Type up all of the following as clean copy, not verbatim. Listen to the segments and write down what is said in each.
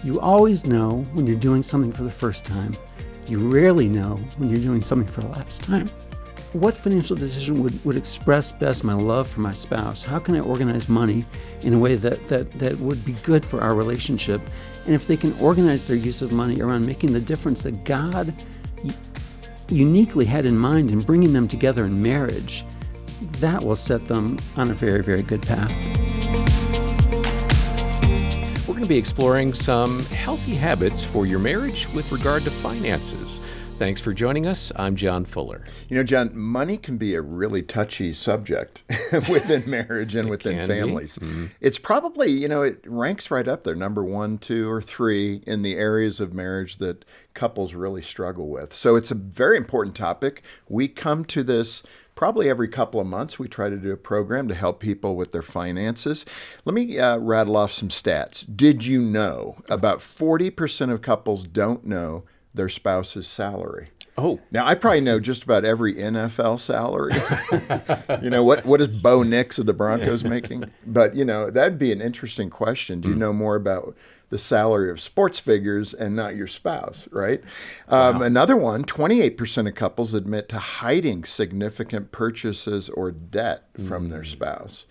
You always know when you're doing something for the first time. You rarely know when you're doing something for the last time. What financial decision would express best my love for my spouse? How can I organize money in a way that would be good for our relationship? And if they can organize their use of money around making the difference that God uniquely had in mind in bringing them together in marriage, that will set them on a very, very good path. We're going to be exploring some healthy habits for your marriage with regard to finances. Thanks for joining us. I'm John Fuller. You know, John, money can be a really touchy subject within marriage and within families. Mm-hmm. It's probably, it ranks right up there, number 1, 2, or 3 in the areas of marriage that couples really struggle with. So it's a very important topic. We come to this probably every couple of months. We try to do a program to help people with their finances. Let me rattle off some stats. Did you know about 40% of couples don't know their spouse's salary? Oh. Now, I probably know just about every NFL salary. What is Bo Nix of the Broncos making? But, that'd be an interesting question. Do you know more about the salary of sports figures and not your spouse, right? Wow. Another one, 28% of couples admit to hiding significant purchases or debt from their spouse.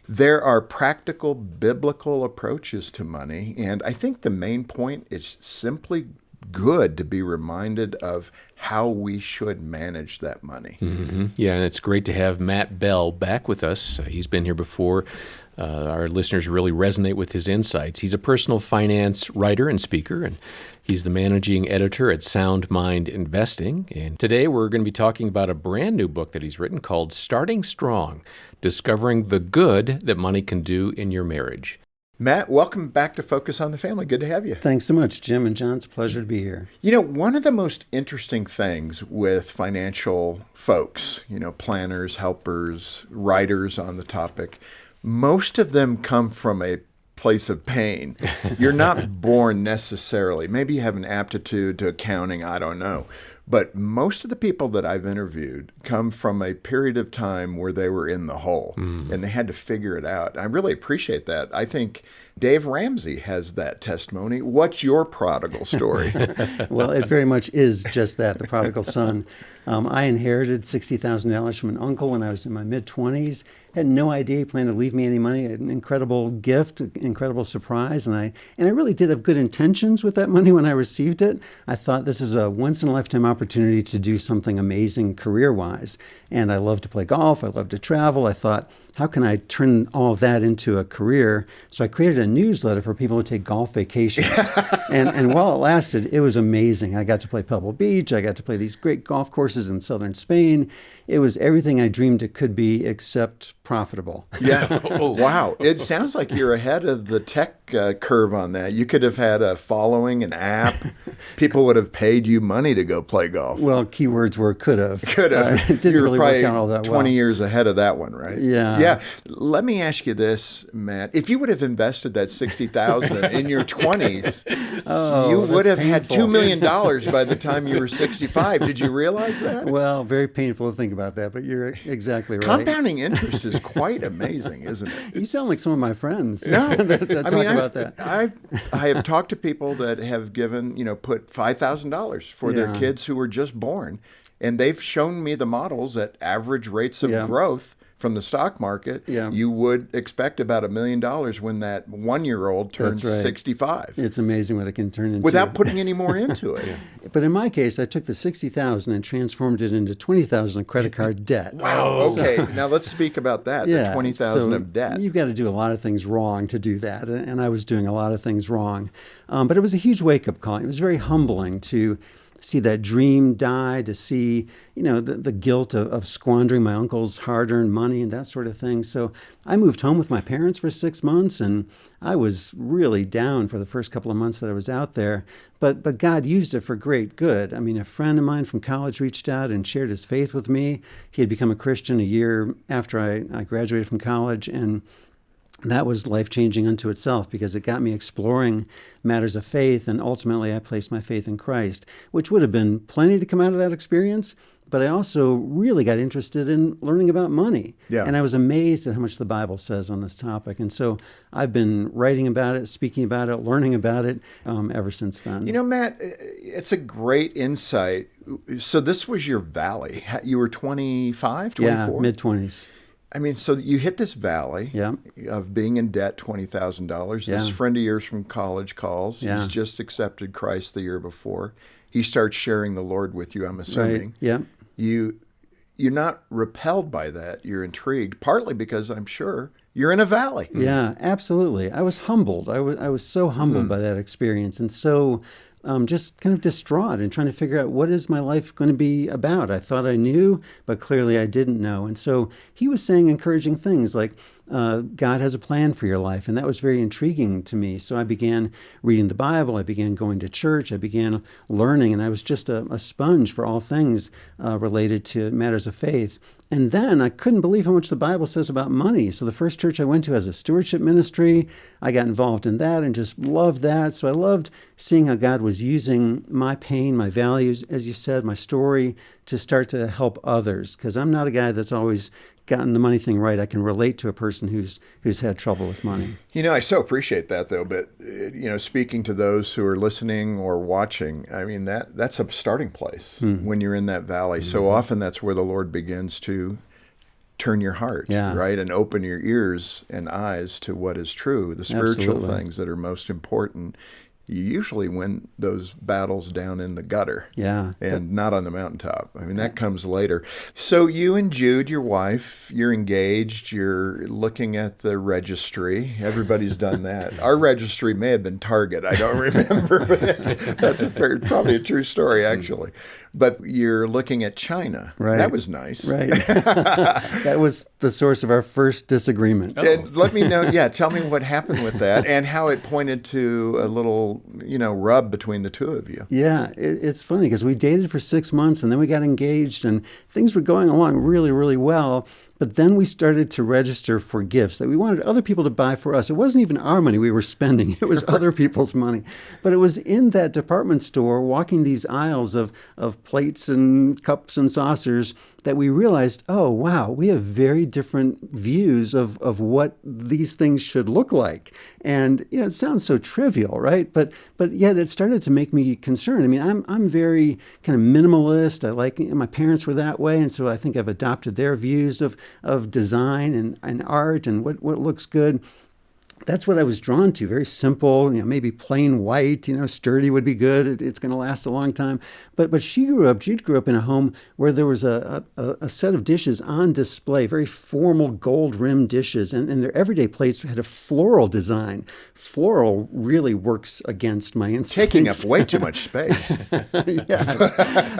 There are practical biblical approaches to money, and I think the main point is simply good to be reminded of how we should manage that money. Mm-hmm. Yeah, and it's great to have Matt Bell back with us. He's been here before. Our listeners really resonate with his insights. He's a personal finance writer and speaker, and he's the managing editor at Sound Mind Investing. And today we're going to be talking about a brand new book that he's written called Starting Strong, Discovering the Good That Money Can Do in Your Marriage. Matt, welcome back to Focus on the Family. Good to have you. Thanks so much, Jim and John. It's a pleasure to be here. One of the most interesting things with financial folks, planners, helpers, writers on the topic, most of them come from a place of pain. You're not born necessarily. Maybe you have an aptitude to accounting, I don't know. But most of the people that I've interviewed come from a period of time where they were in the hole and they had to figure it out. I really appreciate that. I think Dave Ramsey has that testimony. What's your prodigal story? Well, it very much is just that, the prodigal son. I inherited $60,000 from an uncle when I was in my mid-20s. Had no idea he planned to leave me any money. An incredible gift, incredible surprise. And I really did have good intentions with that money when I received it. I thought this is a once-in-a-lifetime opportunity to do something amazing career-wise. And I love to play golf. I love to travel. I thought, how can I turn all of that into a career? So I created a newsletter for people to take golf vacations. and while it lasted, it was amazing. I got to play Pebble Beach. I got to play these great golf courses in southern Spain. It was everything I dreamed it could be except profitable. Yeah. Oh, wow. It sounds like you're ahead of the tech curve on that. You could have had a following, an app. People would have paid you money to go play golf. Well, keywords were could have. Could have. It didn't really work out all that 20 years ahead of that one, right? Yeah. Yeah. Let me ask you this, Matt. If you would have invested that $60,000 in your 20s, you would have had $2 million by the time you were 65. Did you realize that? Well, very painful to think about that, but you're exactly right. Compounding interest is quite amazing, isn't it? You sound like some of my friends. No, that talk about that. I have talked to people that have given, put $5,000 for their kids who were just born, and they've shown me the models at average rates of growth from the stock market. You would expect about $1 million when that 1-year-old turns 65. It's amazing what it can turn into. Without putting any more into it. But in my case, I took the $60,000 and transformed it into $20,000 of credit card debt. Wow. Okay. Now let's speak about that, the $20,000 of debt. You've got to do a lot of things wrong to do that. And I was doing a lot of things wrong. But it was a huge wake-up call. It was very humbling to see that dream die, to see, the guilt of squandering my uncle's hard-earned money and that sort of thing. So I moved home with my parents for 6 months, and I was really down for the first couple of months that I was out there. But God used it for great good. I mean, a friend of mine from college reached out and shared his faith with me. He had become a Christian a year after I graduated from college, and that was life-changing unto itself because it got me exploring matters of faith, and ultimately I placed my faith in Christ, which would have been plenty to come out of that experience. but I also really got interested in learning about money. Yeah. And I was amazed at how much the Bible says on this topic. And so I've been writing about it, speaking about it, learning about it ever since then. You know, Matt, it's a great insight. So this was your valley. You were 25, 24? Yeah, mid-20s. I mean, so you hit this valley Yeah. of being in debt, $20,000. Yeah. This friend of yours from college calls. Yeah. He's just accepted Christ the year before. He starts sharing the Lord with you, I'm assuming. Right. Yeah. You're not repelled by that. You're intrigued, partly because I'm sure you're in a valley. Yeah, absolutely. I was humbled. I was so humbled by that experience, and so just kind of distraught and trying to figure out what is my life going to be about. I thought I knew, but clearly I didn't know. And so he was saying encouraging things like, God has a plan for your life. And that was very intriguing to me. So I began reading the Bible. I began going to church. I began learning. And I was just a sponge for all things related to matters of faith. And then I couldn't believe how much the Bible says about money. So the first church I went to has a stewardship ministry. I got involved in that and just loved that. So I loved seeing how God was using my pain, my values, as you said, my story, to start to help others. Because I'm not a guy that's always gotten the money thing right. I can relate to a person who's had trouble with money. You know, I so appreciate that, though. But, speaking to those who are listening or watching, I mean, that's a starting place when you're in that valley. So often that's where the Lord begins to turn your heart, right? And open your ears and eyes to what is true, the spiritual Absolutely. things that are most important. You usually win those battles down in the gutter and not on the mountaintop. I mean, that comes later. So you and Jude, your wife, you're engaged. You're looking at the registry. Everybody's done that. Our registry may have been Target. I don't remember, but that's probably a true story, actually. But you're looking at China. Right. That was nice. Right. That was the source of our first disagreement. And let me know, tell me what happened with that and how it pointed to a little, rub between the two of you. Yeah, it's funny because we dated for 6 months and then we got engaged and things were going along really, really well. But then we started to register for gifts that we wanted other people to buy for us. It wasn't even our money we were spending. It was other people's money. But it was in that department store, walking these aisles of plates and cups and saucers, that we realized, oh, wow, we have very different views of what these things should look like. And, it sounds so trivial, right? But yet it started to make me concerned. I mean, I'm very kind of minimalist. My parents were that way. And so I think I've adopted their views of design and art and what looks good. That's what I was drawn to. Very simple, maybe plain white, sturdy would be good. It's going to last a long time. But Jude grew up in a home where there was a set of dishes on display, very formal gold-rimmed dishes, and their everyday plates had a floral design. Floral really works against my instincts. Taking up way too much space. Yes.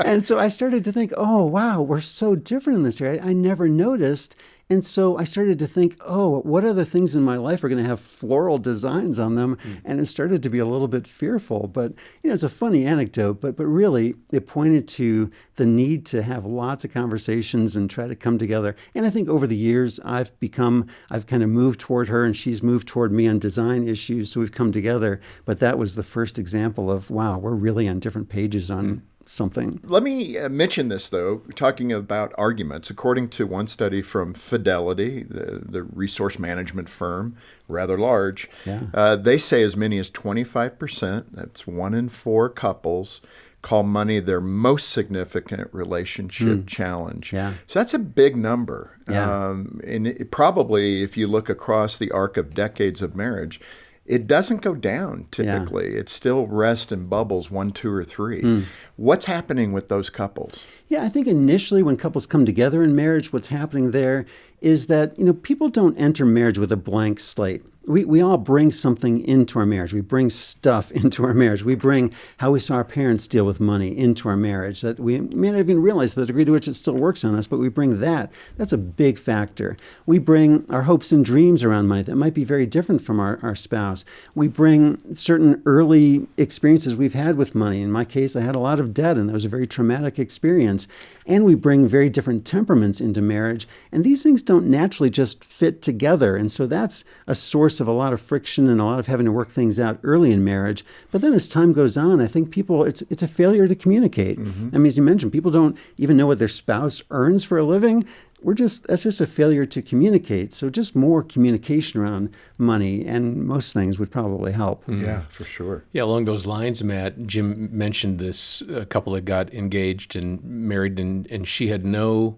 And so I started to think, oh, wow, we're so different in this area. I never noticed. And so I started to think, oh, what other things in my life are going to have floral designs on them? And it started to be a little bit fearful. But, it's a funny anecdote, but really it pointed to the need to have lots of conversations and try to come together. And I think over the years, I've kind of moved toward her and she's moved toward me on design issues. So we've come together. But that was the first example of, wow, we're really on different pages on something. Let me mention this, though, talking about arguments. According to one study from Fidelity, the resource management firm, rather large, they say as many as 25%, that's 1 in 4 couples, call money their most significant relationship challenge. Yeah. So that's a big number. Yeah. And probably, if you look across the arc of decades of marriage, it doesn't go down typically. It still rests in bubbles 1, 2, or 3. What's happening with those couples? Yeah, I think initially when couples come together in marriage, what's happening there is that, people don't enter marriage with a blank slate. We all bring something into our marriage. We bring stuff into our marriage. We bring how we saw our parents deal with money into our marriage that we may not even realize the degree to which it still works on us, but we bring that. That's a big factor. We bring our hopes and dreams around money that might be very different from our spouse. We bring certain early experiences we've had with money. In my case, I had a lot of debt, and that was a very traumatic experience. And we bring very different temperaments into marriage. And these things don't naturally just fit together. And so that's a source source of a lot of friction and a lot of having to work things out early in marriage. But then as time goes on, I think it's a failure to communicate. I mean, as you mentioned, people don't even know what their spouse earns for a living. That's just a failure to communicate. So just more communication around money and most things would probably help. Yeah, for sure. Yeah, along those lines, Matt, Jim mentioned this couple that got engaged and married, and she had no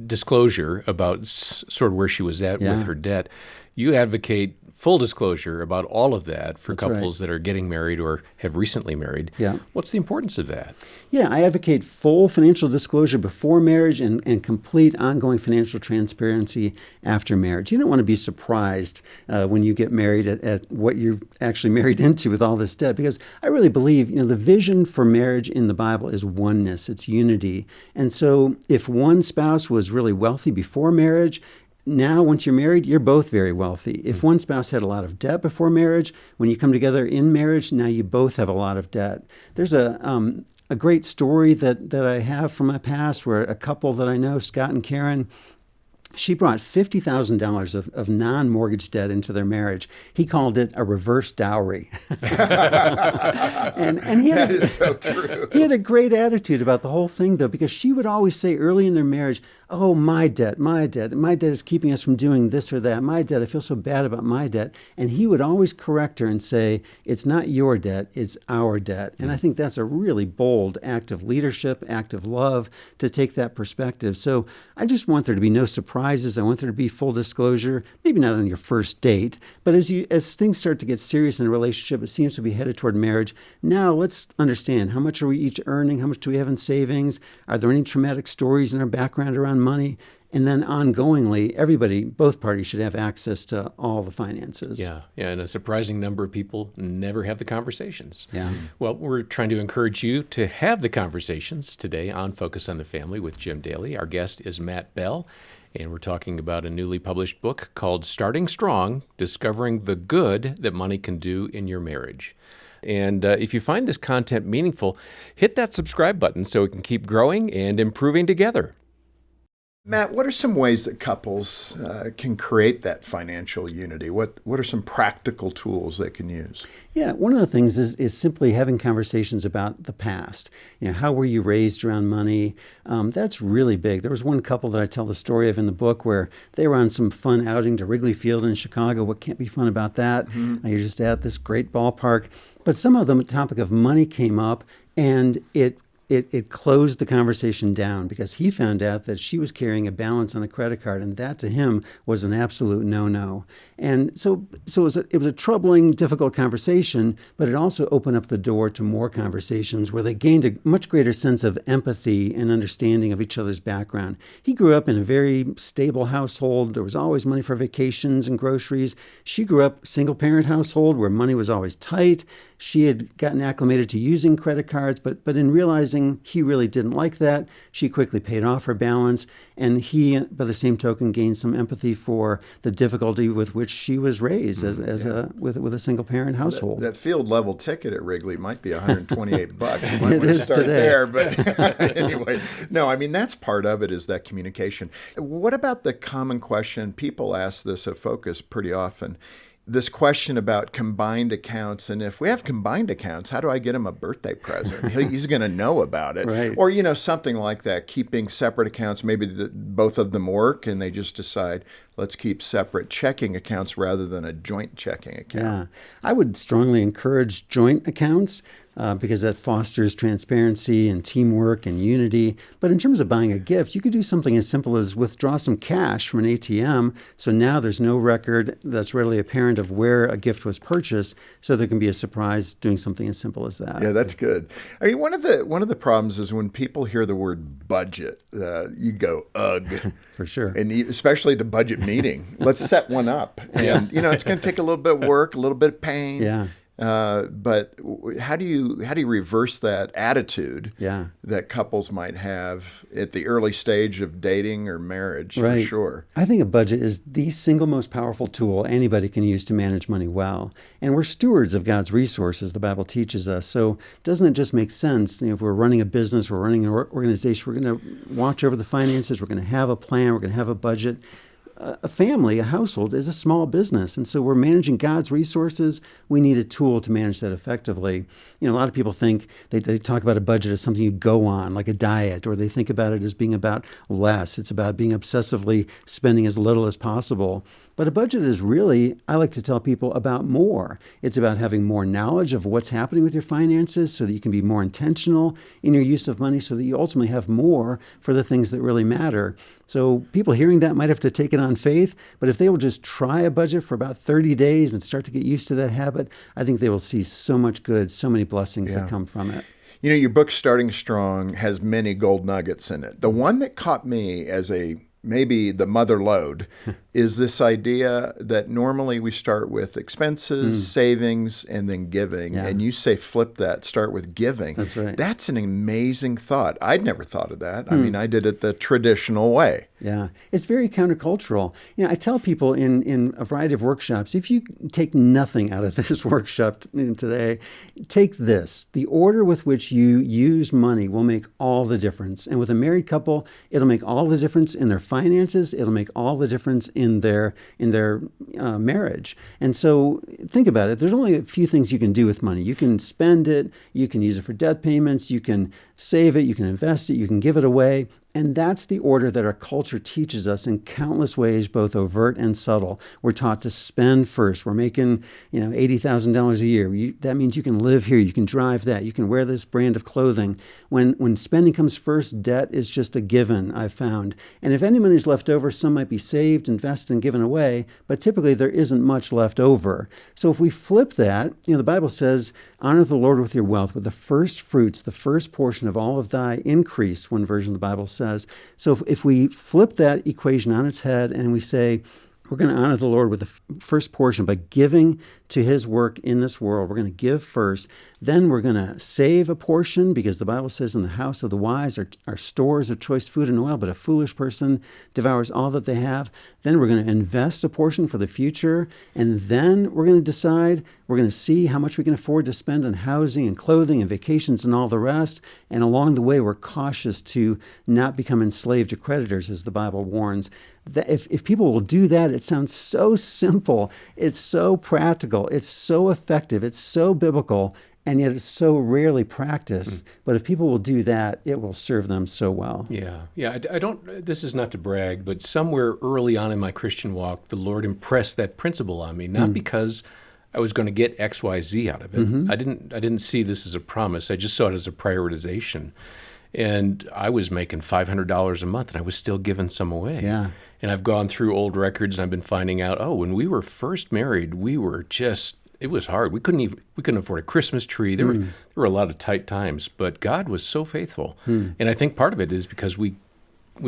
disclosure about sort of where she was at with her debt. You advocate full disclosure about all of that for couples that are getting married or have recently married. Yeah. What's the importance of that? Yeah, I advocate full financial disclosure before marriage and complete ongoing financial transparency after marriage. You don't want to be surprised when you get married at what you're actually married into with all this debt, because I really believe, the vision for marriage in the Bible is oneness, it's unity. And so if one spouse was really wealthy before marriage, now, once you're married, you're both very wealthy. If one spouse had a lot of debt before marriage, when you come together in marriage, now you both have a lot of debt. There's a great story that I have from my past where a couple that I know, Scott and Karen, she brought $50,000 of non-mortgage debt into their marriage. He called it a reverse dowry. and he had That is so true. He had a great attitude about the whole thing, though, because she would always say early in their marriage, oh, my debt is keeping us from doing this or that. My debt, I feel so bad about my debt. And he would always correct her and say, it's not your debt, it's our debt. And I think that's a really bold act of leadership, act of love to take that perspective. So I just want there to be no surprises. I want there to be full disclosure, maybe not on your first date, but as things start to get serious in a relationship, it seems to be headed toward marriage. Now let's understand, how much are we each earning? How much do we have in savings? Are there any traumatic stories in our background around money? And then ongoingly, both parties should have access to all the finances. Yeah, and a surprising number of people never have the conversations. Yeah. Well, we're trying to encourage you to have the conversations today on Focus on the Family with Jim Daly. Our guest is Matt Bell, and we're talking about a newly published book called Starting Strong, Discovering the Good That Money Can Do in Your Marriage. And if you find this content meaningful, hit that subscribe button so we can keep growing and improving together. Matt, what are some ways that couples can create that financial unity? What are some practical tools they can use? Yeah, one of the things is simply having conversations about the past. How were you raised around money? That's really big. There was one couple that I tell the story of in the book where they were on some fun outing to Wrigley Field in Chicago. What can't be fun about that? You're just at this great ballpark. But some of them, the topic of money came up, and it closed the conversation down because he found out that she was carrying a balance on a credit card, and that to him was an absolute no-no. And so it was a troubling, difficult conversation, but it also opened up the door to more conversations where they gained a much greater sense of empathy and understanding of each other's background. He grew up in a very stable household. There was always money for vacations and groceries. She grew up single-parent household where money was always tight. She had gotten acclimated to using credit cards, but in realizing he really didn't like that, she quickly paid off her balance, and he, by the same token, gained some empathy for the difficulty with which she was raised with a single-parent household. That field level ticket at Wrigley might be $128. You might want to is start today. there, but anyway, no, I mean that's part of it, is that communication. What about the common question? People ask this at Focus pretty often. This question about combined accounts, and if we have combined accounts, how do I get him a birthday present? He's going to know about it. Right. Or, something like that, keeping separate accounts. Maybe both of them work and they just decide, let's keep separate checking accounts rather than a joint checking account. Yeah, I would strongly encourage joint accounts because that fosters transparency and teamwork and unity. But in terms of buying a gift, you could do something as simple as withdraw some cash from an ATM. So now there's no record that's readily apparent of where a gift was purchased. So there can be a surprise doing something as simple as that. Yeah, that's good. I mean, one of the problems is when people hear the word budget, you go, ugh. For sure. And especially the budget meeting. Let's set one up. And, it's going to take a little bit of work, a little bit of pain. Yeah. But how do you reverse that attitude Yeah. that couples might have at the early stage of dating or marriage? Right. For sure. I think a budget is the single most powerful tool anybody can use to manage money well. And we're stewards of God's resources, the Bible teaches us. So doesn't it just make sense, if we're running a business, we're running an organization, we're going to watch over the finances, we're going to have a plan, we're going to have a budget. a family, a household, is a small business. And so we're managing God's resources. We need a tool to manage that effectively. A lot of people think they talk about a budget as something you go on, like a diet, or they think about it as being about less. It's about being obsessively spending as little as possible. But a budget is really, I like to tell people, about more. It's about having more knowledge of what's happening with your finances so that you can be more intentional in your use of money so that you ultimately have more for the things that really matter. So people hearing that might have to take it on faith, but if they will just try a budget for about 30 days and start to get used to that habit, I think they will see so much good, so many blessings that come from it. Your book, Starting Strong, has many gold nuggets in it. The one that caught me as maybe the mother lode is this idea that normally we start with expenses, savings, and then giving. Yeah. And you say flip that, start with giving. That's right. That's an amazing thought. I'd never thought of that. I mean, I did it the traditional way. Yeah, it's very countercultural. I tell people in a variety of workshops, if you take nothing out of this workshop today, take this. The order with which you use money will make all the difference. And with a married couple, it'll make all the difference in their finances. It'll make all the difference in their marriage. And so think about it. There's only a few things you can do with money. You can spend it. You can use it for debt payments. You can save it. You can invest it. You can give it away. And that's the order that our culture teaches us in countless ways, both overt and subtle. We're taught to spend first. We're making, $80,000 a year. That means you can live here. You can drive that. You can wear this brand of clothing. When spending comes first, debt is just a given, I've found. And if any money's left over, some might be saved, invested, and given away. But typically, there isn't much left over. So if we flip that, the Bible says, honor the Lord with your wealth, with the first fruits, the first portion of all of thy increase, one version of the Bible says. So if we flip that equation on its head and we say, we're going to honor the Lord with the first portion by giving to his work in this world. We're going to give first. Then we're going to save a portion because the Bible says in the house of the wise are stores of choice food and oil, but a foolish person devours all that they have. Then we're going to invest a portion for the future. And then we're going to decide, we're going to see how much we can afford to spend on housing and clothing and vacations and all the rest. And along the way, we're cautious to not become enslaved to creditors, as the Bible warns. That if people will do that, it sounds so simple. It's so practical. It's so effective. It's so biblical. And yet it's so rarely practiced. But if people will do that, it will serve them so well. Yeah. I don't, this is not to brag, but somewhere early on in my Christian walk, the Lord impressed that principle on me, not because I was going to get X, Y, Z out of it. I didn't see this as a promise. I just saw it as a prioritization. And I was making $500 a month, and I was still giving some away. Yeah. And I've gone through old records, and I've been finding out, when we were first married, it was hard. We couldn't afford a Christmas tree. There were a lot of tight times, but God was so faithful. And I think part of it is because we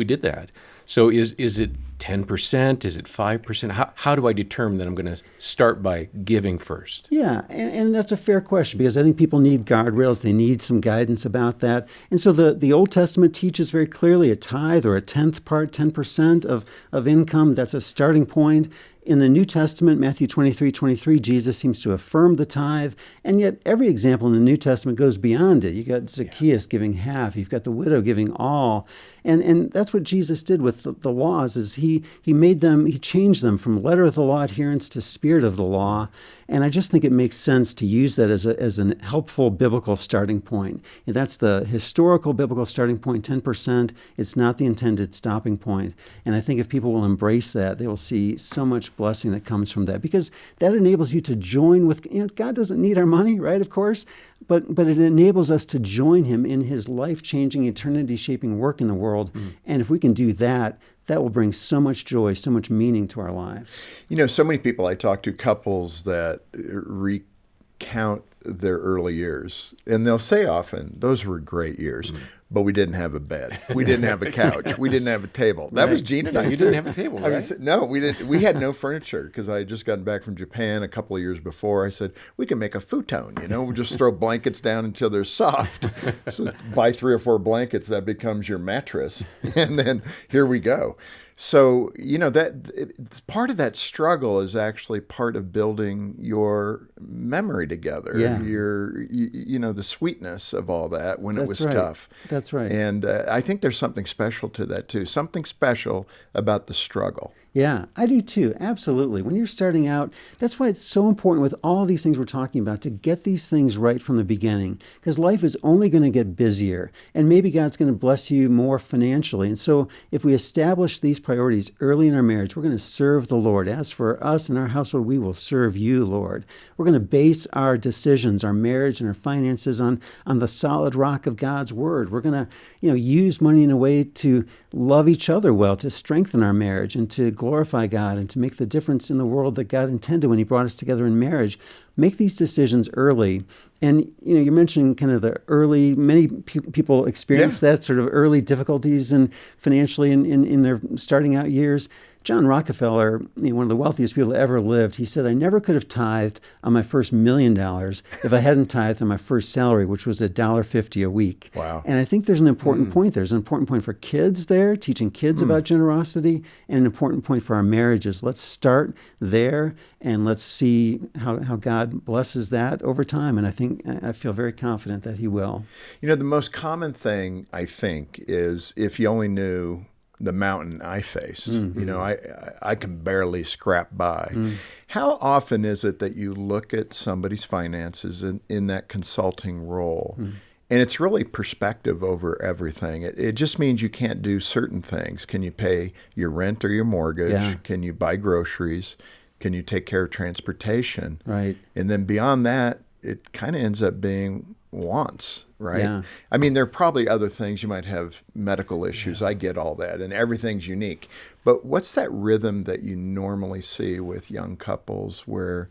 did that. So is it 10%? Is it 5%? How do I determine that I'm going to start by giving first? Yeah, and that's a fair question because I think people need guardrails. They need some guidance about that. And so the Old Testament teaches very clearly a tithe or a tenth part, 10% of income. That's a starting point. In the New Testament, Matthew 23:23, Jesus seems to affirm the tithe, and yet every example in the New Testament goes beyond it. You got Zacchaeus giving half, you've got the widow giving all, and that's what Jesus did with the laws. Is he changed them from letter of the law adherence to spirit of the law, and I just think it makes sense to use that as a helpful biblical starting point. And that's the historical biblical starting point, 10%. It's not the intended stopping point, and I think if people will embrace that, they will see so much blessing that comes from that because that enables you to join with, God doesn't need our money, right? Of course, but it enables us to join him in his life-changing, eternity-shaping work in the world. And if we can do that, that will bring so much joy, so much meaning to our lives. So many people I talk to, couples that recount their early years, and they'll say often, those were great years. But we didn't have a bed. We didn't have a couch. We didn't have a table. That was Gene and I. You didn't have a table, right? No, we didn't. We had no furniture because I had just gotten back from Japan a couple of years before. I said, we can make a futon, we'll just throw blankets down until they're soft. So buy 3 or 4 blankets, that becomes your mattress. And then here we go. So, part of that struggle is actually part of building your memory together. Yeah. The sweetness of all that when it was right. tough. That's right. And I think there's something special to that too. Something special about the struggle. Yeah, I do too. Absolutely. When you're starting out, that's why it's so important with all these things we're talking about to get these things right from the beginning, because life is only going to get busier, and maybe God's going to bless you more financially. And so if we establish these priorities early in our marriage, we're going to serve the Lord. As for us and our household, we will serve you, Lord. We're going to base our decisions, our marriage and our finances on the solid rock of God's word. We're going to, use money in a way to love each other well, to strengthen our marriage and to glorify God and to make the difference in the world that God intended when he brought us together in marriage. Make these decisions early. And, you mentioned kind of the early, many people experience that sort of early difficulties and financially in their starting out years. John Rockefeller, one of the wealthiest people that ever lived, he said, I never could have tithed on my first $1 million if I hadn't tithed on my first salary, which was $1.50 a week. Wow. And I think there's an important point there. There's an important point for kids there, teaching kids about generosity, and an important point for our marriages. Let's start there, and let's see how God blesses that over time. And I feel very confident that he will. The most common thing, I think, is if you only knew the mountain I face. I can barely scrap by. How often is it that you look at somebody's finances in that consulting role, and it's really perspective over everything? It just means you can't do certain things. Can you pay your rent or your mortgage? Yeah. Can you buy groceries? Can you take care of transportation? Right. And then beyond that, it kind of ends up being wants, right? Yeah. I mean, there are probably other things. You might have medical issues. I get all that, and everything's unique. But what's that rhythm that you normally see with young couples where,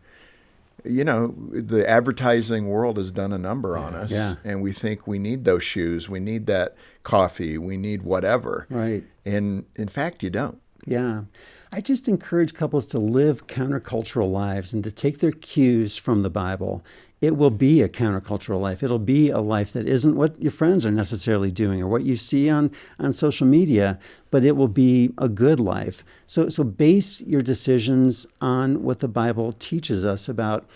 the advertising world has done a number on us, and we think we need those shoes, we need that coffee, we need whatever. Right. And in fact, you don't. Yeah. I just encourage couples to live countercultural lives and to take their cues from the Bible. It will be a countercultural life. It'll be a life that isn't what your friends are necessarily doing or what you see on social media, but it will be a good life. So base your decisions on what the Bible teaches us about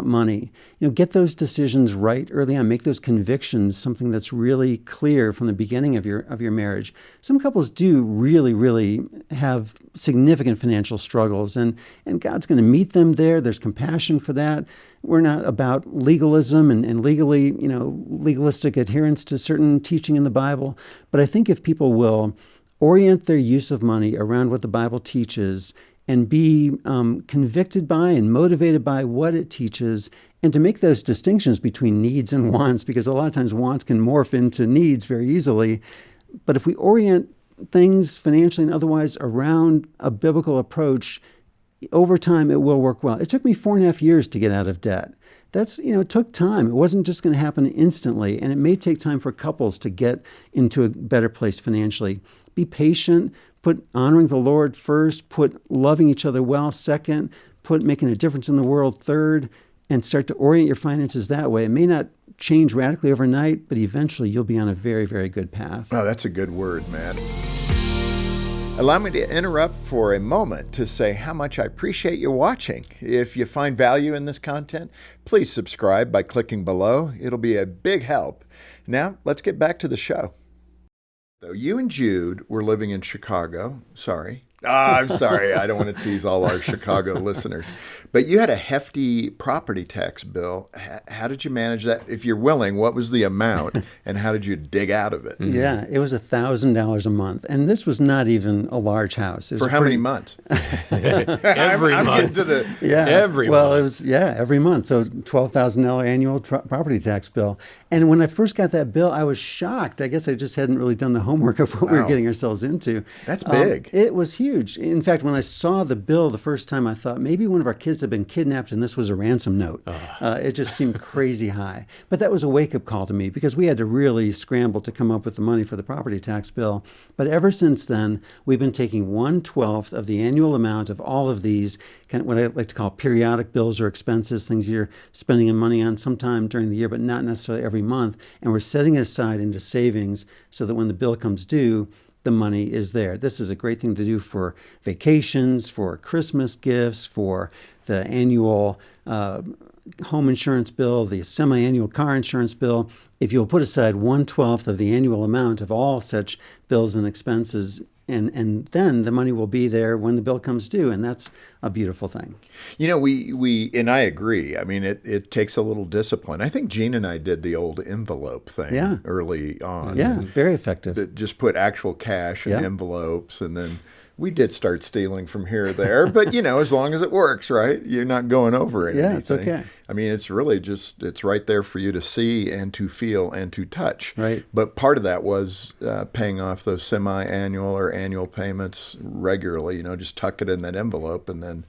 money. Get those decisions right early on. Make those convictions something that's really clear from the beginning of your marriage. Some couples do really, really have significant financial struggles, and God's going to meet them there. There's compassion for that. We're not about legalism and legalistic adherence to certain teaching in the Bible. But I think if people will orient their use of money around what the Bible teaches and be convicted by and motivated by what it teaches, and to make those distinctions between needs and wants, because a lot of times wants can morph into needs very easily. But if we orient things financially and otherwise around a biblical approach, over time, it will work well. It took me 4.5 years to get out of debt. It took time. It wasn't just going to happen instantly, and it may take time for couples to get into a better place financially. Be patient, put honoring the Lord first, put loving each other well second, put making a difference in the world third, and start to orient your finances that way. It may not change radically overnight, but eventually you'll be on a very, very good path. Oh, that's a good word, Matt. Allow me to interrupt for a moment to say how much I appreciate you watching. If you find value in this content, please subscribe by clicking below. It'll be a big help. Now, let's get back to the show. So you and Jude were living in Chicago. I'm sorry. I don't want to tease all our Chicago listeners. But you had a hefty property tax bill. How did you manage that? If you're willing, what was the amount and how did you dig out of it? Yeah, it was $1,000 a month. And this was not even a large house. For how many months? Every I'm month. getting to the... Every month. It was, every month. So $12,000 annual property tax bill. And when I first got that bill, I was shocked. I guess I just hadn't really done the homework of what we were getting ourselves into. That's big. It was huge. In fact, when I saw the bill the first time, I thought maybe one of our kids had been kidnapped and this was a ransom note. It just seemed crazy high. But that was a wake-up call to me because we had to really scramble to come up with the money for the property tax bill. But ever since then, we've been taking 1/12 of the annual amount of all of these, kind of what I like to call periodic bills or expenses, things you're spending money on sometime during the year, but not necessarily every month. And we're setting it aside into savings so that when the bill comes due, the money is there. This is a great thing to do for vacations, for Christmas gifts, for the annual home insurance bill, the semi-annual car insurance bill, if you'll put aside 1/12 of the annual amount of all such bills and expenses, and then the money will be there when the bill comes due, and that's a beautiful thing. You know, we and I agree. I mean, it takes a little discipline. I think Gene and I did the old envelope thing early on. Yeah, very effective. That just put actual cash in Yeah. envelopes, and then we did start stealing from here or there. But, you know, as long as it works, right? You're not going over it. Yeah, it's okay. I mean, it's really just, it's right there for you to see and to feel and to touch. Right. But part of that was paying off those semi-annual or annual payments regularly, you know, just tuck it in that envelope and then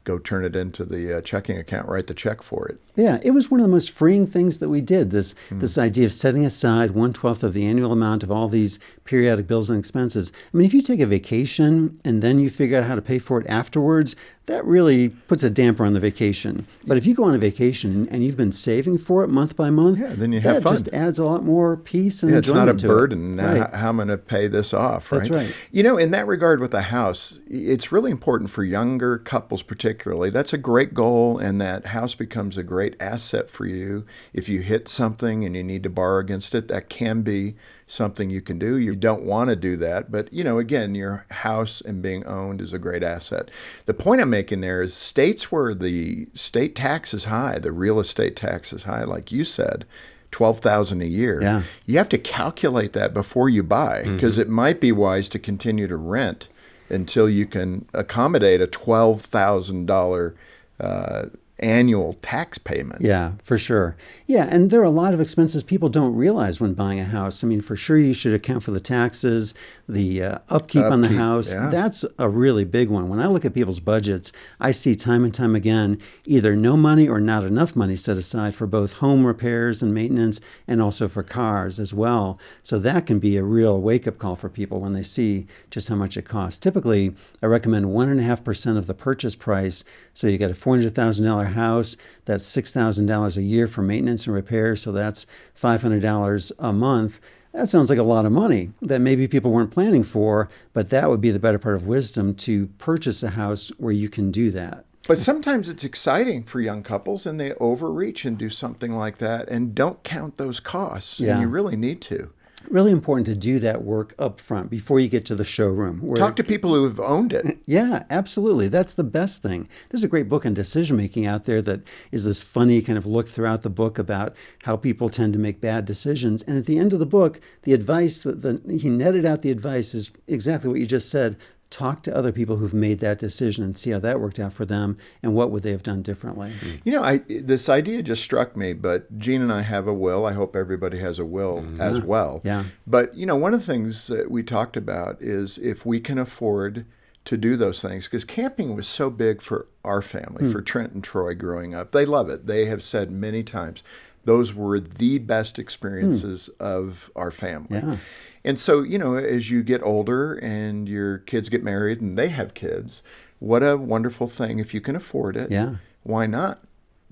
go turn it into the checking account, write the check for it. Yeah, it was one of the most freeing things that we did, this idea of setting aside 1/12 of the annual amount of all these periodic bills and expenses. I mean, if you take a vacation and then you figure out how to pay for it afterwards, that really puts a damper on the vacation. But if you go on a vacation and you've been saving for it month by month, then you have fun. That just adds a lot more peace and It's not enjoyment a to it. burden. Right. How I'm going to pay this off, right? That's right. You know, in that regard with the house, it's really important for younger couples particularly. That's a great goal, and that house becomes a great asset for you. If you hit something and you need to borrow against it, that can be something you can do. You don't want to do that, but, you know, again, your house and being owned is a great asset. The point I'm making there is states where the state tax is high, the real estate tax is high, like you said, $12,000 a year. Yeah. You have to calculate that before you buy, because it might be wise to continue to rent until you can accommodate a $12,000 annual tax payment. Yeah, for sure. Yeah, and there are a lot of expenses people don't realize when buying a house. I mean, for sure you should account for the taxes, the upkeep on the house. yeah. That's a really big one. When I look at people's budgets, I see time and time again either no money or not enough money set aside for both home repairs and maintenance and also for cars as well. So that can be a real wake-up call for people when they see just how much it costs. Typically, I recommend 1.5% of the purchase price. So you got a $400,000 house, that's $6,000 a year for maintenance and repairs, so that's $500 a month. That sounds like a lot of money that maybe people weren't planning for, but that would be the better part of wisdom, to purchase a house where you can do that. But sometimes it's exciting for young couples, and they overreach and do something like that and don't count those costs. Yeah. And you really need to. Really important to do that work up front before you get to the showroom. Talk to people who have owned it. Yeah, absolutely. That's the best thing. There's a great book on decision making out there that is this funny kind of look throughout the book about how people tend to make bad decisions. And at the end of the book, the advice he netted out the advice is exactly what you just said. Talk to other people who've made that decision and see how that worked out for them and what would they have done differently. You know, this idea just struck me, but Gene and I have a will. I hope everybody has a will as well. Yeah. But, you know, one of the things that we talked about is if we can afford to do those things, because camping was so big for our family, for Trent and Troy growing up. They love it. They have said many times, those were the best experiences of our family. Yeah. And so, you know, as you get older and your kids get married and they have kids, what a wonderful thing. If you can afford it, Yeah. why not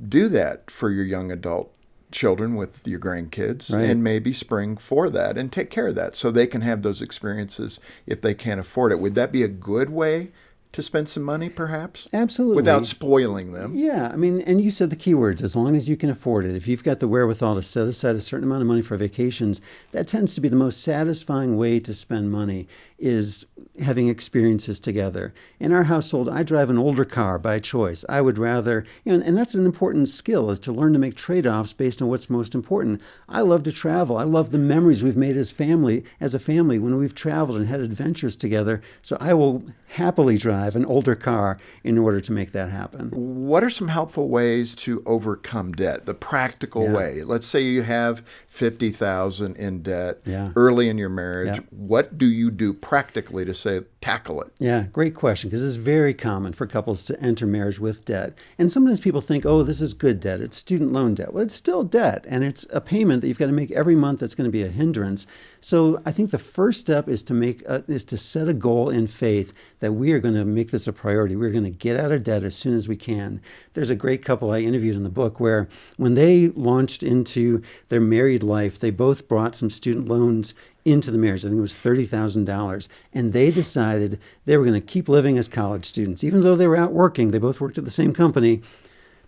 do that for your young adult children with your grandkids, Right. and maybe spring for that and take care of that so they can have those experiences if they can't afford it. Would that be a good way to spend some money, perhaps? Absolutely. Without spoiling them. Yeah, I mean, and you said the key words, as long as you can afford it. If you've got the wherewithal to set aside a certain amount of money for vacations, that tends to be the most satisfying way to spend money, is having experiences together. In our household, I drive an older car by choice. I would rather, and that's an important skill, is to learn to make trade-offs based on what's most important. I love to travel. I love the memories we've made as a family when we've traveled and had adventures together. So I will happily drive an older car in order to make that happen. What are some helpful ways to overcome debt? The practical way. Let's say you have $50,000 in debt early in your marriage. Yeah. What do you do practically to say tackle it? Yeah, great question, because it's very common for couples to enter marriage with debt. And sometimes people think, oh, this is good debt. It's student loan debt. Well, it's still debt, and it's a payment that you've got to make every month that's going to be a hindrance. So I think the first step is to set a goal in faith that we are going to make this a priority. We're going to get out of debt as soon as we can. There's a great couple I interviewed in the book where when they launched into their married life, they both brought some student loans into the marriage. I think it was $30,000. And they decided they were going to keep living as college students. Even though they were out working, they both worked at the same company,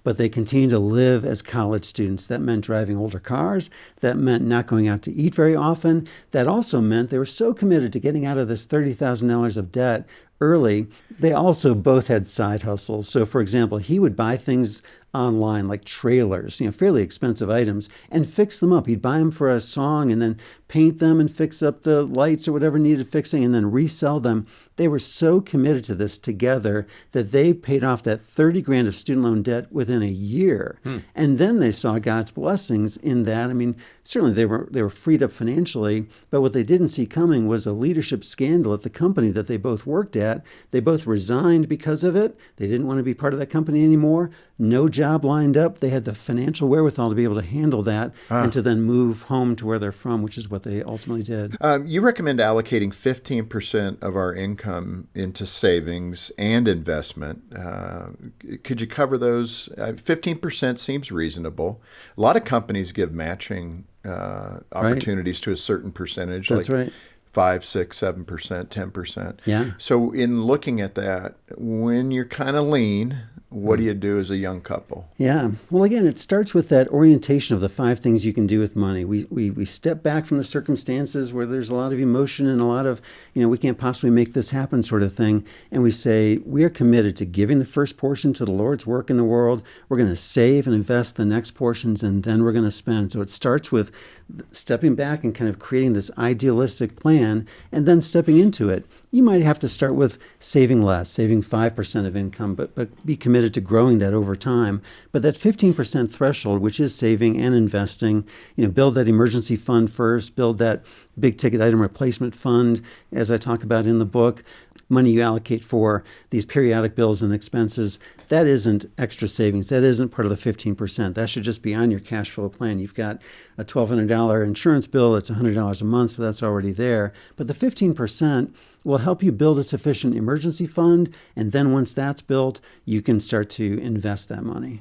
but they continued to live as college students. That meant driving older cars. That meant not going out to eat very often. That also meant they were so committed to getting out of this $30,000 of debt early. They also both had side hustles. So, for example, he would buy things online like trailers, fairly expensive items, and fix them up. He'd buy them for a song and then paint them and fix up the lights or whatever needed fixing and then resell them. They were so committed to this together that they paid off that 30 grand of student loan debt within a year. And then they saw God's blessings in that. I mean, certainly they were freed up financially, but what they didn't see coming was a leadership scandal at the company that they both worked at. They both resigned because of it. They didn't want to be part of that company anymore. No job lined up. They had the financial wherewithal to be able to handle that and to then move home to where they're from, which is what they ultimately did. You recommend allocating 15% of our income into savings and investment. Could you cover those? 15% seems reasonable. A lot of companies give matching opportunities to a certain percentage. That's right. 5, 6, 7%, 10%. Yeah. So in looking at that, when you're kind of lean, what do you do as a young couple? Yeah. Well, again, it starts with that orientation of the 5 things you can do with money. We step back from the circumstances where there's a lot of emotion and a lot of, we can't possibly make this happen sort of thing. And we say, we are committed to giving the first portion to the Lord's work in the world. We're going to save and invest the next portions, and then we're going to spend. So it starts with stepping back and kind of creating this idealistic plan and then stepping into it. You might have to start with saving less, saving 5% of income, but be committed to growing that over time. But that 15% threshold, which is saving and investing, build that emergency fund first, build that big ticket item replacement fund, as I talk about in the book. Money you allocate for these periodic bills and expenses, that isn't extra savings. That isn't part of the 15%. That should just be on your cash flow plan. You've got a $1,200 insurance bill. It's $100 a month, so that's already there. But the 15% will help you build a sufficient emergency fund, and then once that's built, you can start to invest that money.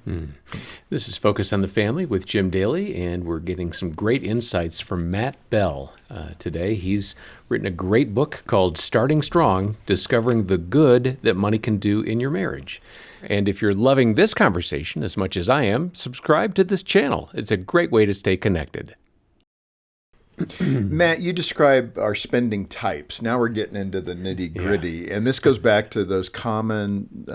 This is Focus on the Family with Jim Daly, and we're getting some great insights from Matt Bell today. He's written a great book called Starting Strong, Discovering the Good That Money Can Do in Your Marriage. And if you're loving this conversation as much as I am, subscribe to this channel. It's a great way to stay connected. Matt, you describe our spending types. Now we're getting into the nitty-gritty. And this goes back to those common,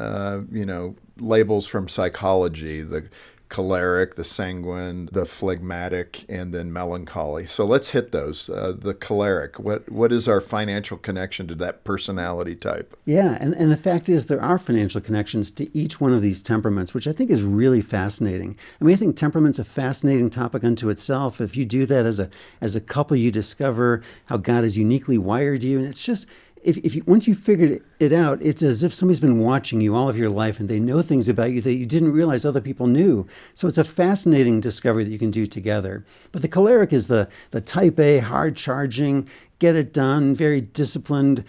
labels from psychology, the choleric, the sanguine, the phlegmatic, and then melancholy. So let's hit those. The choleric, what is our financial connection to that personality type? Yeah, and the fact is there are financial connections to each one of these temperaments, which I think is really fascinating. I mean, I think temperament's a fascinating topic unto itself. If you do that as a couple, you discover how God has uniquely wired you, and it's just if you, once you figured it out, it's as if somebody's been watching you all of your life and they know things about you that you didn't realize other people knew. So it's a fascinating discovery that you can do together. But the choleric is the type A, hard-charging, get it done, very disciplined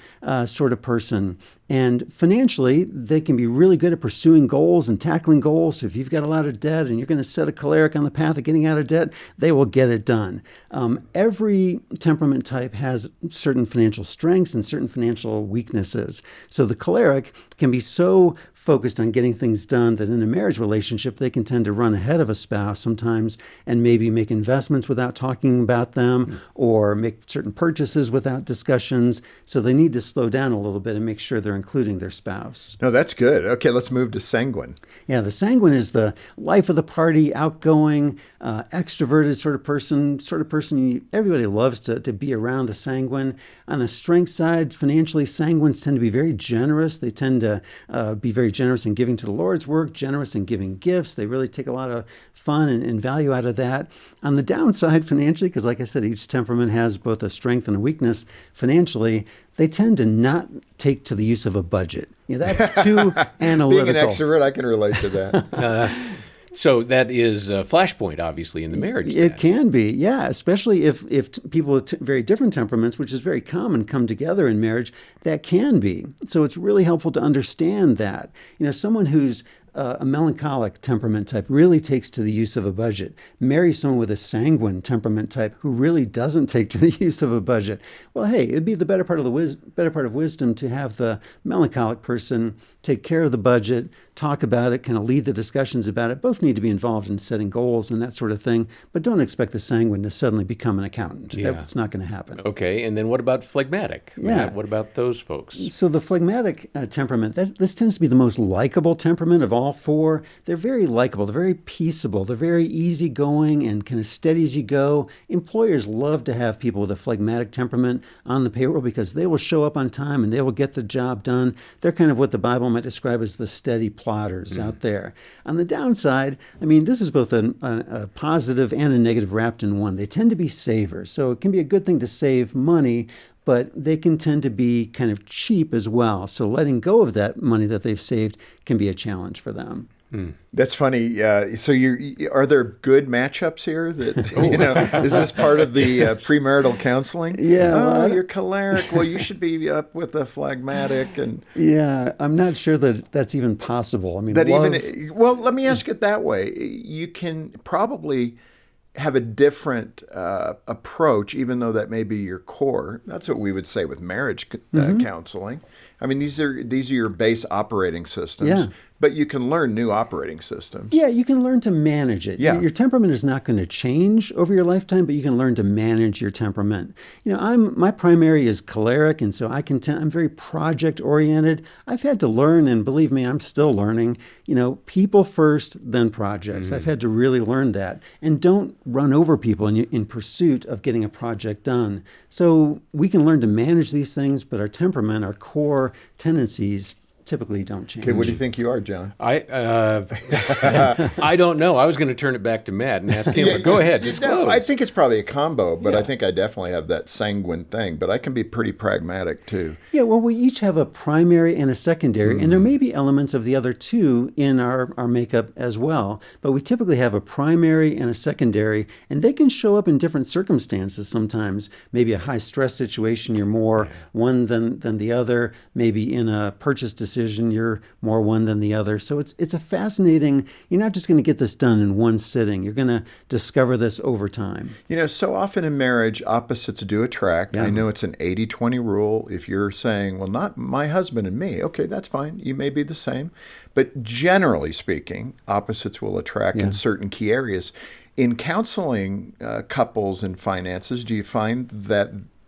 sort of person. And financially, they can be really good at pursuing goals and tackling goals. So if you've got a lot of debt and you're going to set a choleric on the path of getting out of debt, they will get it done. Every temperament type has certain financial strengths and certain financial weaknesses. So the choleric can be so focused on getting things done that in a marriage relationship, they can tend to run ahead of a spouse sometimes and maybe make investments without talking about them or make certain purchases without discussions. So they need to slow down a little bit and make sure they're including their spouse. No, that's good. Okay, let's move to sanguine. Yeah, the sanguine is the life of the party, outgoing, extroverted sort of person everybody loves to be around the sanguine. On the strength side, financially, sanguines tend to be very generous. They tend to be very generous in giving to the Lord's work, generous in giving gifts. They really take a lot of fun and value out of that. On the downside financially, because like I said, each temperament has both a strength and a weakness financially, they tend to not take to the use of a budget. That's too analytical. Being an extrovert, I can relate to that. So that is a flashpoint, obviously, in the marriage. It can be, yeah, especially if people with very different temperaments, which is very common, come together in marriage, that can be. So it's really helpful to understand that. Someone who's a melancholic temperament type really takes to the use of a budget. Marry someone with a sanguine temperament type who really doesn't take to the use of a budget. Well, hey, it'd be the better part of wisdom to have the melancholic person take care of the budget, talk about it, kind of lead the discussions about it. Both need to be involved in setting goals and that sort of thing, but don't expect the sanguine to suddenly become an accountant. Yeah. That's not going to happen. Okay, and then what about phlegmatic? Yeah. What about those folks? So the phlegmatic temperament, this tends to be the most likable temperament of all four. They're very likable. They're very peaceable. They're very easygoing and kind of steady as you go. Employers love to have people with a phlegmatic temperament on the payroll because they will show up on time and they will get the job done. They're kind of what the Bible might describe as the steady plodders out there. On the downside, I mean, this is both a positive and a negative wrapped in one. They tend to be savers. So it can be a good thing to save money, but they can tend to be kind of cheap as well. So letting go of that money that they've saved can be a challenge for them. That's funny. So are there good matchups here? That is this part of the premarital counseling? Yeah. Oh, you're choleric. Well, you should be up with a phlegmatic, and yeah, I'm not sure that that's even possible. I mean, well, let me ask it that way. You can probably have a different approach, even though that may be your core. That's what we would say with marriage counseling. I mean, these are your base operating systems. Yeah. But you can learn new operating systems. Yeah, you can learn to manage it. Yeah. Your temperament is not going to change over your lifetime, but you can learn to manage your temperament. My primary is choleric, and so I'm very project oriented. I've had to learn, and believe me, I'm still learning, people first, then projects. I've had to really learn that. And don't run over people in pursuit of getting a project done. So we can learn to manage these things, but our temperament, our core tendencies, typically don't change. Okay, what do you think you are, John? I don't know. I was going to turn it back to Matt and ask him. But go ahead, disclose. No, I think it's probably a combo, but I think I definitely have that sanguine thing. But I can be pretty pragmatic too. Yeah, well, we each have a primary and a secondary, and there may be elements of the other two in our makeup as well. But we typically have a primary and a secondary, and they can show up in different circumstances sometimes. Maybe a high stress situation, you're more one than the other. Maybe in a purchase decision, you're more one than the other. So it's a fascinating, you're not just going to get this done in one sitting. You're going to discover this over time. So often in marriage, opposites do attract. Yeah. I know it's an 80-20 rule. If you're saying, well, not my husband and me, okay, that's fine. You may be the same. But generally speaking, opposites will attract in certain key areas. In counseling couples and finances, do you find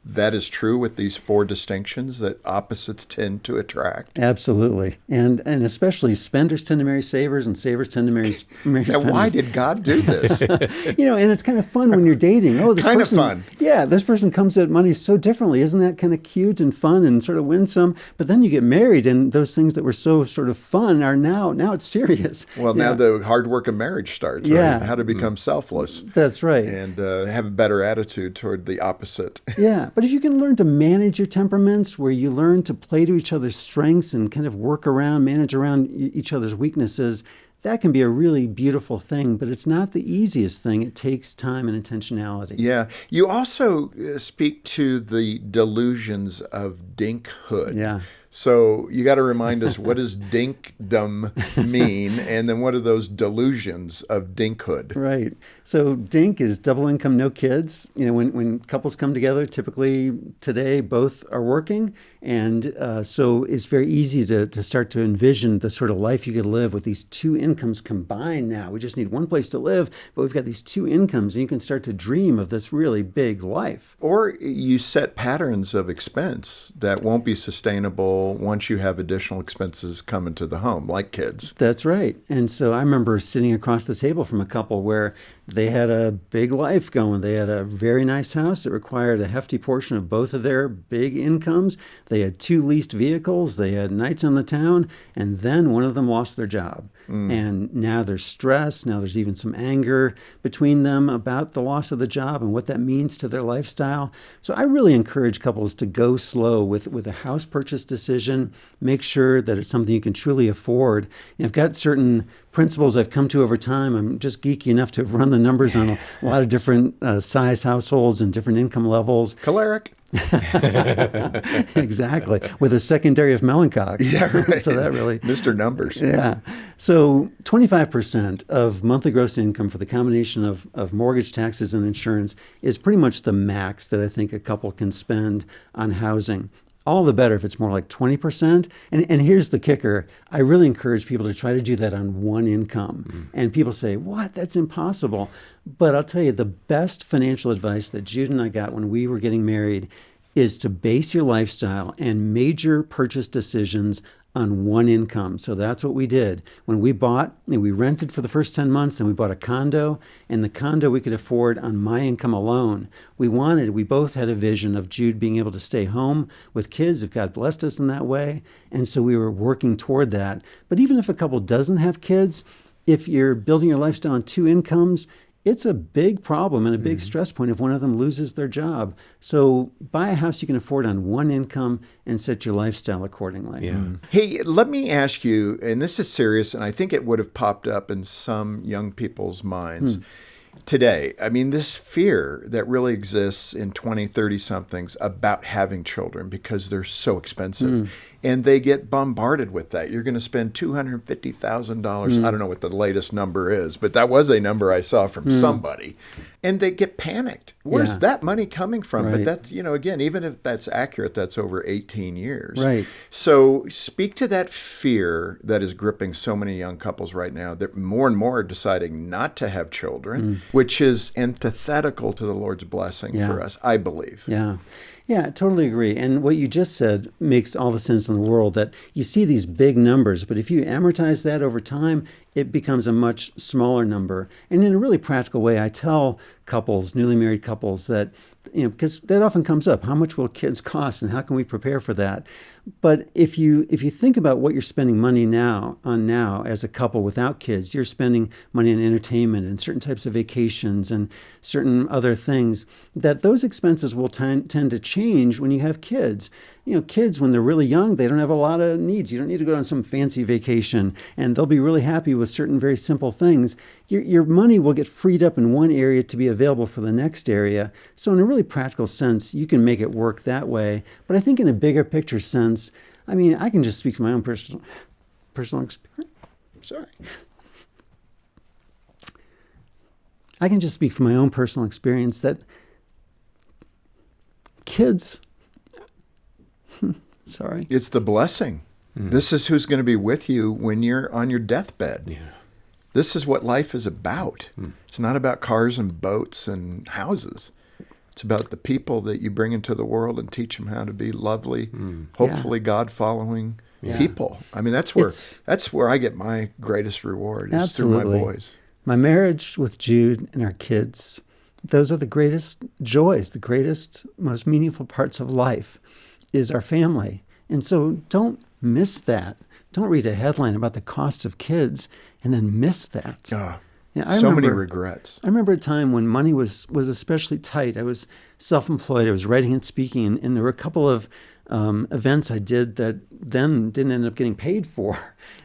that is true with these four distinctions, that opposites tend to attract? Absolutely. And especially spenders tend to marry savers and savers tend to marry spenders. Now, why did God do this? And it's kind of fun when you're dating. Oh, this kind person, of fun. Yeah, this person comes at money so differently. Isn't that kind of cute and fun and sort of winsome? But then you get married and those things that were so sort of fun are now it's serious. Well, now the hard work of marriage starts, right? Yeah. How to become selfless. That's right. And have a better attitude toward the opposite. Yeah. But if you can learn to manage your temperaments, where you learn to play to each other's strengths and kind of manage around each other's weaknesses, that can be a really beautiful thing, but it's not the easiest thing. It takes time and intentionality. Yeah. You also speak to the delusions of dinkhood. Yeah. So you got to remind us, what does dinkdom mean? And then what are those delusions of dinkhood? Right. So dink is double income, no kids. When couples come together, typically today both are working. And so it's very easy to start to envision the sort of life you could live with these two incomes combined now. We just need one place to live, but we've got these two incomes, and you can start to dream of this really big life. Or you set patterns of expense that won't be sustainable once you have additional expenses come into the home, like kids. That's right. And so I remember sitting across the table from a couple where they had a big life going. They had a very nice house that required a hefty portion of both of their big incomes. They had two leased vehicles. They had nights on the town. And then one of them lost their job. And now there's stress. Now there's even some anger between them about the loss of the job and what that means to their lifestyle. So I really encourage couples to go slow with a house purchase decision. Make sure that it's something you can truly afford. I've got certain principles I've come to over time. I'm just geeky enough to have run the numbers on a lot of different size households and different income levels. Choleric. Exactly. With a secondary of Mellencott. Yeah, right. So that really, Mr. Numbers. yeah. So 25% of monthly gross income for the combination of mortgage, taxes, and insurance is pretty much the max that I think a couple can spend on housing. All the better if it's more like 20%. And here's the kicker. I really encourage people to try to do that on one income. And people say, what? That's impossible. But I'll tell you, the best financial advice that Jude and I got when we were getting married is to base your lifestyle and major purchase decisions on one income. So that's what we did. When we bought, and we rented for the first 10 months, and we bought a condo, and the condo we could afford on my income alone. We both had a vision of Jude being able to stay home with kids if God blessed us in that way. And so we were working toward that. But even if a couple doesn't have kids, if you're building your lifestyle on two incomes, it's a big problem and a big stress point if one of them loses their job. So buy a house you can afford on one income and set your lifestyle accordingly. Yeah. Hey, let me ask you, and this is serious, and I think it would have popped up in some young people's minds today. I mean, this fear that really exists in 20, 30-somethings about having children because they're so expensive. And they get bombarded with that. You're going to spend $250,000. I don't know what the latest number is, but that was a number I saw from somebody. And they get panicked. Where's that money coming from? Right. But that's, again, even if that's accurate, that's over 18 years. Right. So speak to that fear that is gripping so many young couples right now that more and more are deciding not to have children, which is antithetical to the Lord's blessing for us, I believe. Yeah. Yeah, I totally agree. And what you just said makes all the sense in the world, that you see these big numbers, but if you amortize that over time, it becomes a much smaller number. And in a really practical way, I tell couples, newly married couples, that, because that often comes up, how much will kids cost and how can we prepare for that? But if you think about what you're spending money now as a couple without kids, you're spending money on entertainment and certain types of vacations and certain other things, that those expenses will tend to change when you have kids. Kids, when they're really young, they don't have a lot of needs. You don't need to go on some fancy vacation, and they'll be really happy with certain very simple things. Your money will get freed up in one area to be available for the next area. So in a really practical sense, you can make it work that way. But I think in a bigger picture sense, I mean, I can just speak from my own personal experience. Sorry. I can just speak from my own personal experience that kids, sorry. It's the blessing. This is who's going to be with you when you're on your deathbed. Yeah. This is what life is about. It's not about cars and boats and houses. It's about the people that you bring into the world and teach them how to be lovely, hopefully God-following people. I mean, that's where I get my greatest reward is through my boys. My marriage with Jude and our kids, those are the greatest joys, the greatest, most meaningful parts of life is our family. And so don't miss that. Don't read a headline about the cost of kids and then miss that. Many regrets. I remember a time when money was especially tight. I was self-employed. I was writing and speaking, and there were a couple of events I did that then didn't end up getting paid for.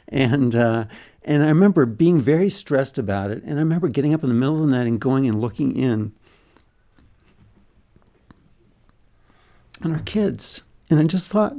And I remember being very stressed about it. And I remember getting up in the middle of the night and going and looking in on our kids. And I just thought,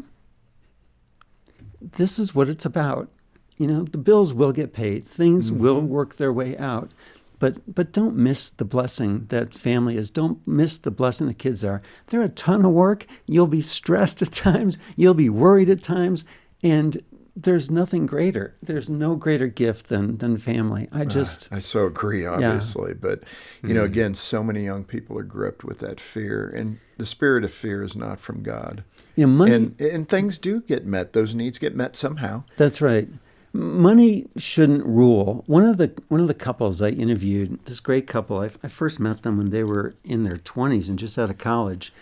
this is what it's about. The bills will get paid. Things will work their way out. But don't miss the blessing that family is. Don't miss the blessing the kids are. They're a ton of work. You'll be stressed at times. You'll be worried at times. And there's nothing greater. There's no greater gift than family. I so agree, obviously. But, again, so many young people are gripped with that fear. And the spirit of fear is not from God. Money, and things do get met. Those needs get met somehow. That's right. Money shouldn't rule. One of the couples I interviewed, this great couple, I first met them when they were in their 20s and just out of college,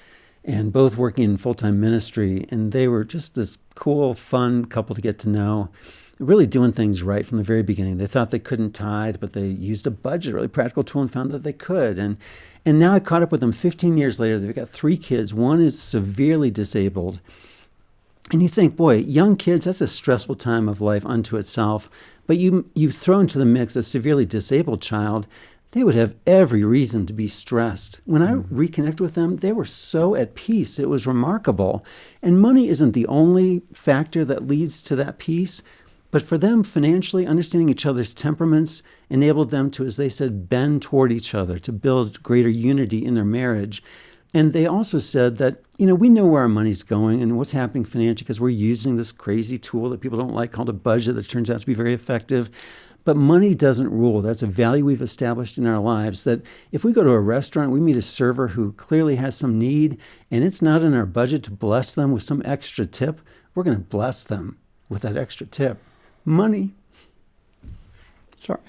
and both working in full-time ministry. And they were just this cool, fun couple to get to know, really doing things right from the very beginning. They thought they couldn't tithe, but they used a budget, a really practical tool, and found that they could. And now I caught up with them 15 years later. They've got 3 kids. One is severely disabled. And you think, boy, young kids, that's a stressful time of life unto itself. But you throw into the mix a severely disabled child, they would have every reason to be stressed. When I reconnected with them, they were so at peace. It was remarkable. And money isn't the only factor that leads to that peace. But for them, financially, understanding each other's temperaments enabled them to, as they said, bend toward each other, to build greater unity in their marriage. And they also said that, we know where our money's going and what's happening financially because we're using this crazy tool that people don't like called a budget that turns out to be very effective. But money doesn't rule. That's a value we've established in our lives, that if we go to a restaurant, we meet a server who clearly has some need, and it's not in our budget to bless them with some extra tip, we're going to bless them with that extra tip. Money. Sorry.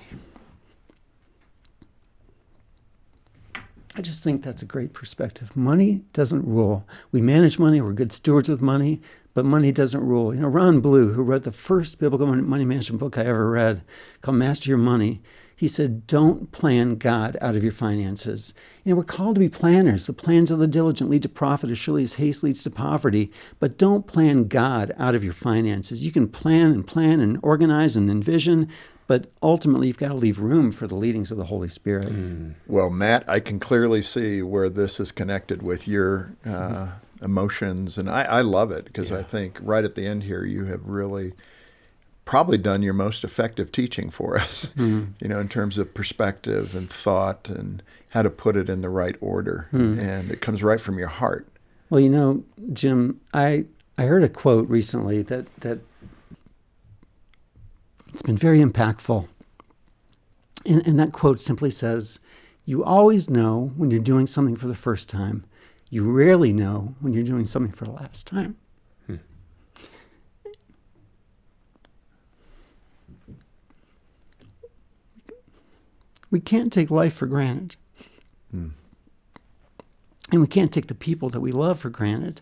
I just think that's a great perspective. Money doesn't rule. We manage money. We're good stewards with money, but money doesn't rule. Ron Blue, who wrote the first biblical money management book I ever read called Master Your Money, he said, don't plan God out of your finances. We're called to be planners. The plans of the diligent lead to profit as surely as haste leads to poverty. But don't plan God out of your finances. You can plan and organize and envision, but ultimately you've got to leave room for the leadings of the Holy Spirit. Well, Matt, I can clearly see where this is connected with your emotions, and I love it because I think right at the end here you have really probably done your most effective teaching for us, in terms of perspective and thought and how to put it in the right order. And it comes right from your heart. Well, Jim, I heard a quote recently that it's been very impactful. And that quote simply says, you always know when you're doing something for the first time. You rarely know when you're doing something for the last time. We can't take life for granted. And we can't take the people that we love for granted.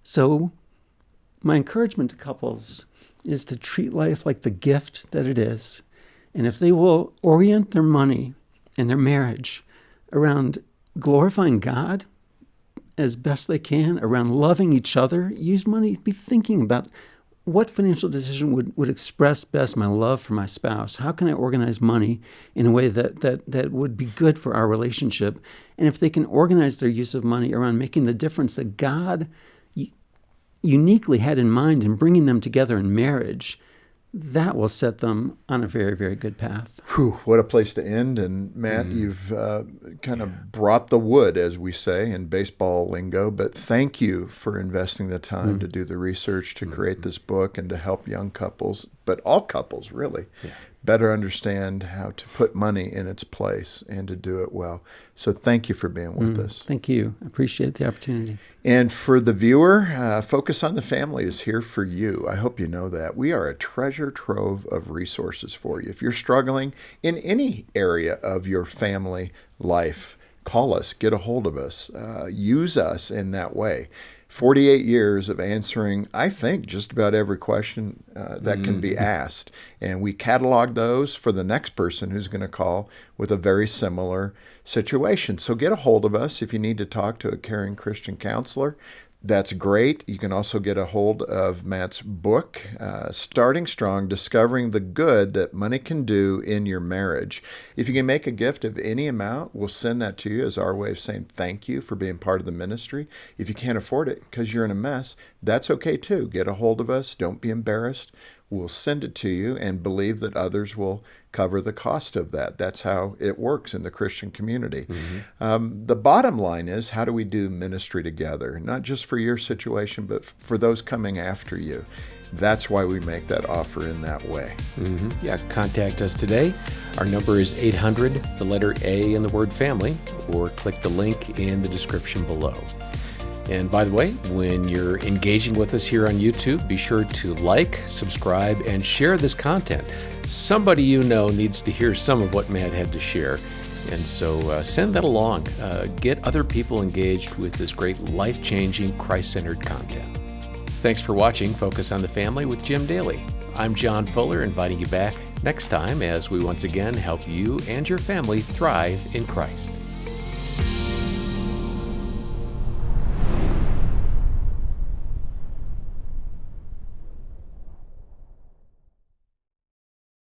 So my encouragement to couples is to treat life like the gift that it is. And if they will orient their money and their marriage around glorifying God as best they can, around loving each other, use money, be thinking about what financial decision would express best my love for my spouse? How can I organize money in a way that would be good for our relationship? And if they can organize their use of money around making the difference that God uniquely had in mind in bringing them together in marriage, that will set them on a very, very good path. Whew, what a place to end. And Matt, you've kind of brought the wood, as we say in baseball lingo, but thank you for investing the time to do the research, to create this book and to help young couples, but all couples really, better understand how to put money in its place and to do it well. So thank you for being with us. Thank you. I appreciate the opportunity. And for the viewer, Focus on the Family is here for you. I hope you know that. We are a treasure trove of resources for you. If you're struggling in any area of your family life, call us, get a hold of us, use us in that way. 48 years of answering, I think, just about every question that can be asked. And we catalog those for the next person who's going to call with a very similar situation. So get a hold of us if you need to talk to a caring Christian counselor. That's great. You can also get a hold of Matt's book, Starting Strong, Discovering the Good That Money Can Do in Your Marriage. If you can make a gift of any amount, we'll send that to you as our way of saying thank you for being part of the ministry. If you can't afford it because you're in a mess, that's okay too. Get a hold of us. Don't be embarrassed. We'll send it to you and believe that others will cover the cost of that. That's how it works in the Christian community. The bottom line is, how do we do ministry together? Not just for your situation, but for those coming after you. That's why we make that offer in that way. Yeah, contact us today. Our number is 800, the letter A in the word family, or click the link in the description below. And by the way, when you're engaging with us here on YouTube, be sure to like, subscribe, and share this content. Somebody you know needs to hear some of what Matt had to share. And so send that along. Get other people engaged with this great life-changing, Christ-centered content. Thanks for watching Focus on the Family with Jim Daly. I'm John Fuller, inviting you back next time as we once again help you and your family thrive in Christ.